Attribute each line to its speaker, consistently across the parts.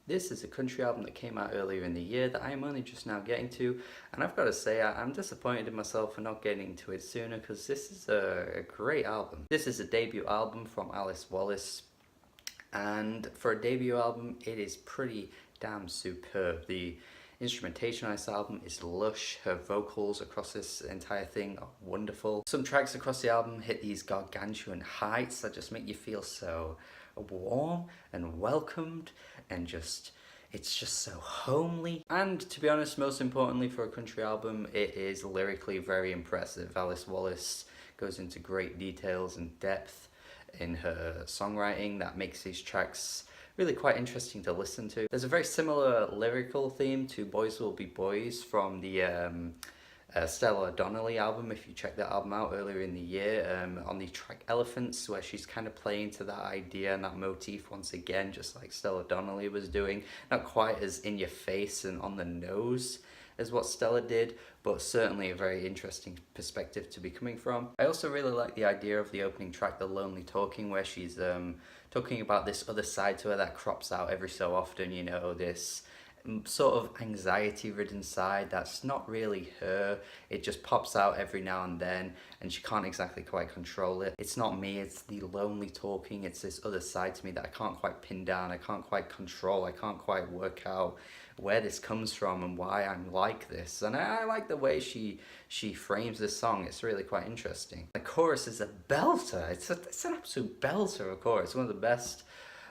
Speaker 1: This is a country album that came out earlier in the year that I am only just now getting to, and I've got to say I'm disappointed in myself for not getting to it sooner, because this is a great album. This is a debut album from Wallace, and for a debut album it is pretty damn superb. The instrumentation on this album is lush. Her vocals across this entire thing are wonderful. Some tracks across the album hit these gargantuan heights that just make you feel so warm and welcomed, and it's just so homely. And to be honest, most importantly for a country album, it is lyrically very impressive. Wallace goes into great details and depth in her songwriting that makes these tracks really quite interesting to listen to. There's a very similar lyrical theme to Boys Will Be Boys from the Stella Donnelly album, if you check that album out earlier in the year, on the track Elephants, where she's kind of playing to that idea and that motif once again, just like Stella Donnelly was doing. Not quite as in your face and on the nose as what Stella did, but certainly a very interesting perspective to be coming from. I also really like the idea of the opening track, The Lonely Talking, where she's talking about this other side to her that crops out every so often, you know, this sort of anxiety-ridden side that's not really her. It just pops out every now and then, and she can't exactly quite control it. It's not me, it's the lonely talking. It's this other side to me that I can't quite pin down, I can't quite control, I can't quite work out where this comes from and why I'm like this. And I like the way she frames this song. It's really quite interesting. The chorus is a belter. It's an absolute belter of chorus. One of the best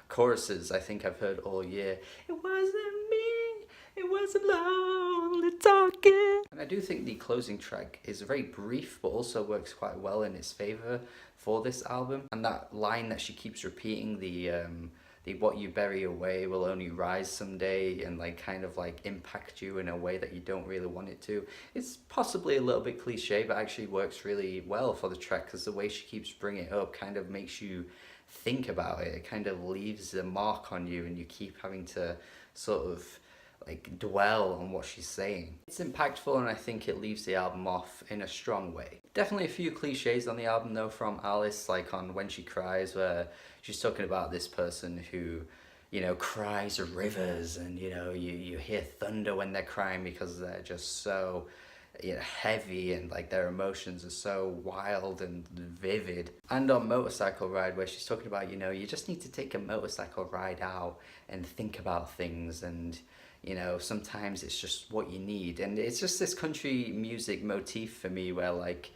Speaker 1: choruses I think I've heard all year. It wasn't me, it wasn't lonely talking. And I do think the closing track is very brief, but also works quite well in its favor for this album. And that line that she keeps repeating, the what you bury away will only rise someday, and like kind of like impact you in a way that you don't really want it to. It's possibly a little bit cliche, but actually works really well for the track, because the way she keeps bringing it up kind of makes you think about it. It kind of leaves a mark on you, and you keep having to sort of like dwell on what she's saying. It's impactful, and I think it leaves the album off in a strong way. Definitely a few cliches on the album though from Alice, like on When She Cries, where she's talking about this person who, you know, cries rivers, and you know, you hear thunder when they're crying because they're just so, you know, heavy, and like their emotions are so wild and vivid. And on Motorcycle Ride, where she's talking about, you know, you just need to take a motorcycle ride out and think about things, and you know, sometimes it's just what you need. And it's just this country music motif for me, where like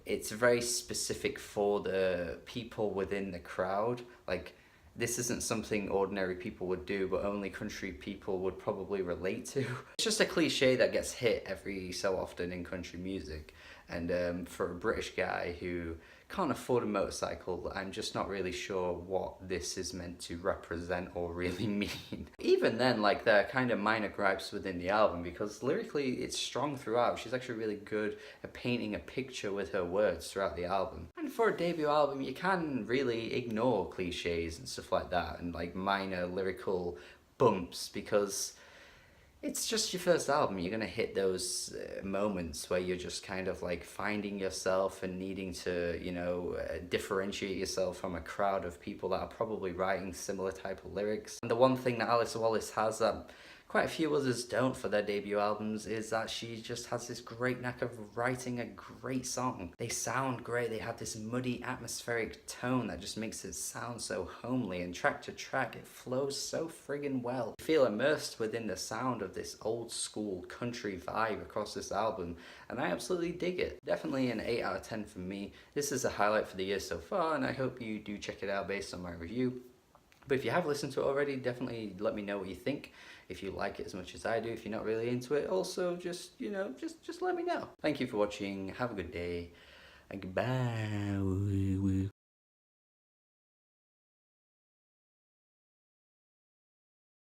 Speaker 1: it's very specific for the people within the crowd. Like, this isn't something ordinary people would do, but only country people would probably relate to. It's just a cliche that gets hit every so often in country music. And for a British guy who can't afford a motorcycle, I'm just not really sure what this is meant to represent or really mean. Even then, like, there are kind of minor gripes within the album, because lyrically it's strong throughout. She's actually really good at painting a picture with her words throughout the album. And for a debut album, you can really ignore cliches and stuff like that, and like minor lyrical bumps, because it's just your first album. You're gonna hit those moments where you're just kind of like finding yourself and needing to, you know, differentiate yourself from a crowd of people that are probably writing similar type of lyrics. And the one thing that Alice Wallace has that quite a few others don't for their debut albums is that she just has this great knack of writing a great song. They sound great, they have this muddy atmospheric tone that just makes it sound so homely, and track to track it flows so friggin' well. You feel immersed within the sound of this old school country vibe across this album, and I absolutely dig it. Definitely an 8 out of 10 for me. This is a highlight for the year so far, and I hope you do check it out based on my review. But if you have listened to it already, definitely let me know what you think. If you like it as much as I do. If you're not really into it, also just, you know, just let me know. Thank you for watching. Have a good day. And goodbye.